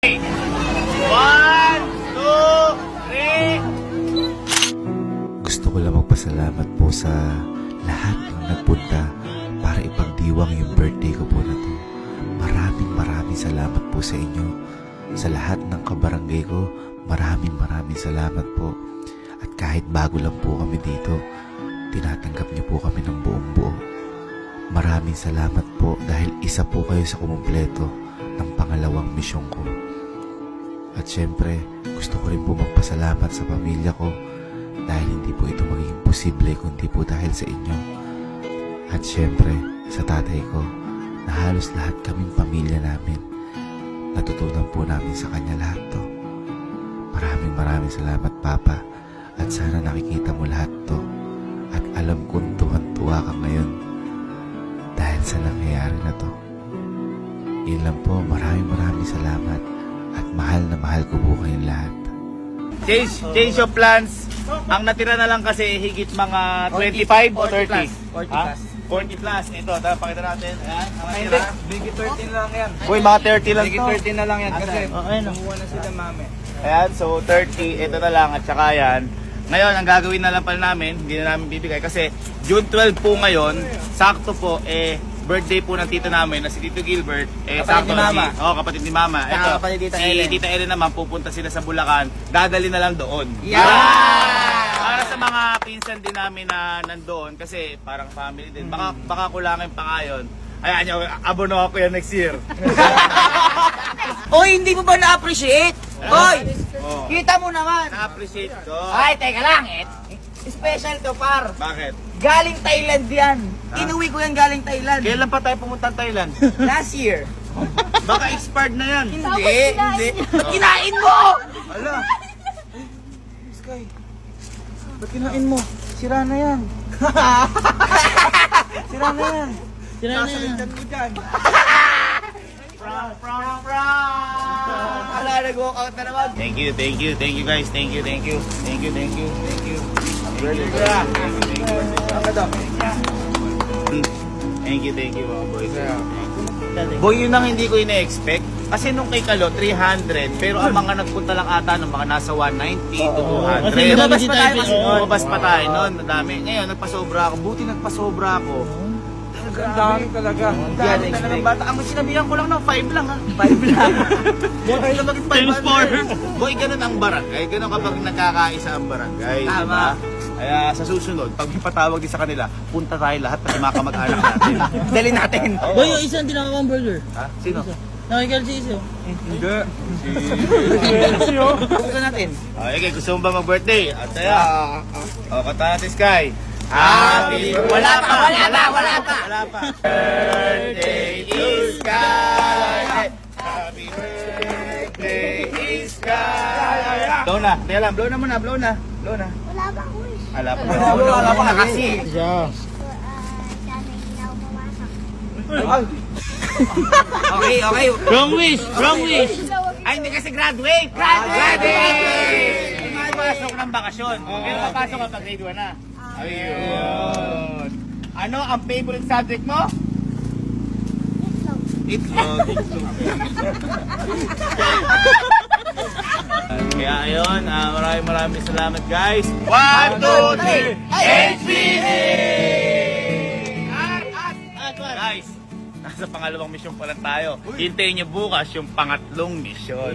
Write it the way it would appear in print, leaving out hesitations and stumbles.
1, 2, 3. Gusto ko lang magpasalamat po sa lahat ng nagpunta para ipagdiwang yung birthday ko po na to. Maraming salamat po sa inyo. Sa lahat ng kabarangay ko, maraming salamat po. At kahit bago lang po kami dito, tinatanggap niyo po kami ng buong buo. Maraming salamat po dahil isa po kayo sa kumumpleto ng pangalawang misyon ko. At syempre, gusto ko rin po magpasalamat sa pamilya ko dahil hindi po ito magiging posible kundi po dahil sa inyo. At syempre, sa tatay ko na halos lahat kaming pamilya namin. Natutunan po namin sa kanya lahat to. Maraming salamat, Papa. At sana nakikita mo lahat to. At alam kong tuwan-tuwa ka ngayon dahil sa nangyayari na to. Yun lang po, maraming salamat. At mahal na mahal ko po kayong lahat. Change of plans. Ang natira na lang kasi higit mga 25 o 30? 40 plus. 40 plus. Ito, pakita natin. Ayan, ang Hindi, natira. biggie 13 lang yan. Uy, mga 30 lang Biggie to. 13 na lang yan kasi ayun. kumuha na sila mami. Ayan, so 30, ito na lang at saka yan. Ngayon, ang gagawin na lang pala namin, hindi na namin bibigay kasi June 12 po ngayon, sakto po, birthday po ng tito namin na si Tito Gilbert. Kapatid ni Mama. Kapatid ni Mama. Saka Ito, kapatid ni Tita si Ellen. Tita Ellen naman, pupunta sila sa Bulacan. Dadali na lang doon. Yeah! Para sa mga pinsan din namin na nandoon, kasi parang family din. Baka kulangin pa ngayon. Ayan, abono ako yan next year. Oy, hindi mo ba na-appreciate? Oy, Oh. kita mo naman. Na-appreciate ko. Ay, teka lang. Special to, par. Bakit? Galing Thailand yan. Inuwi ko yan galing Thailand. Kailan pa tayo pumunta Thailand? Last year. Baka expired na yan. Hindi. Kinain mo! Ala. Sky. Ba't kinain mo? Sira na yan. Sira na yan. Sira na yan. mo dyan. From. Ala, nag-walkout na naman. Thank you guys. Thank you. Happy birthday, bro. Thank you mga boys. Boy, yun ang hindi ko ina-expect. Kasi nung kay Kalo, 300. Pero ang mga nagpunta lang ata ng mga nasa 190 to 200. lumabas pa tayo kasi noon. Lumabas pa tayo noon. Madami. Ngayon, nagpasobra ako. Buti nagpasobra ako. Ang dami talaga. Ang dami talagang bata. Ang sinabihan ko lang na 5 lang ha. 5 lang. Buti na maging 500. Boy, ganun ang barangay. Ganun kapag nagkakaisa ang barangay. Tama. Diba? Kaya sa susunod, pag may patawag din sa kanila, punta tayo lahat pati mga kamag-anak natin. Dali natin. Boy, yung isang tinakawang burger. Ha? Sino? Nakikita si Iso. Hindi. Buksan natin. Okay, gusto mo ba mag-birthday? At saya. O, kanta natin, Sky. Happy birthday! Wala pa. Wala pa. Birthday is Sky. Happy birthday is Sky. Blow na. Teka lang, blow na muna. Blow na. Wala pa ako eh. Wala pa. Wala pa kasi. Sana hindi na ako pumasok. Okay. Wrong wish! Ay, hindi kasi graduate! Graduate! Pasok ng bakasyon. Pero papasok ka pag grade 1 na. Ayun. Ano ang favorite subject mo? Itlog. Kaya ayun, maraming salamat guys. 1, 2, 3, HBD! Guys, nasa pangalawang misyon pa lang tayo. Hintayin nyo bukas yung pangatlong misyon.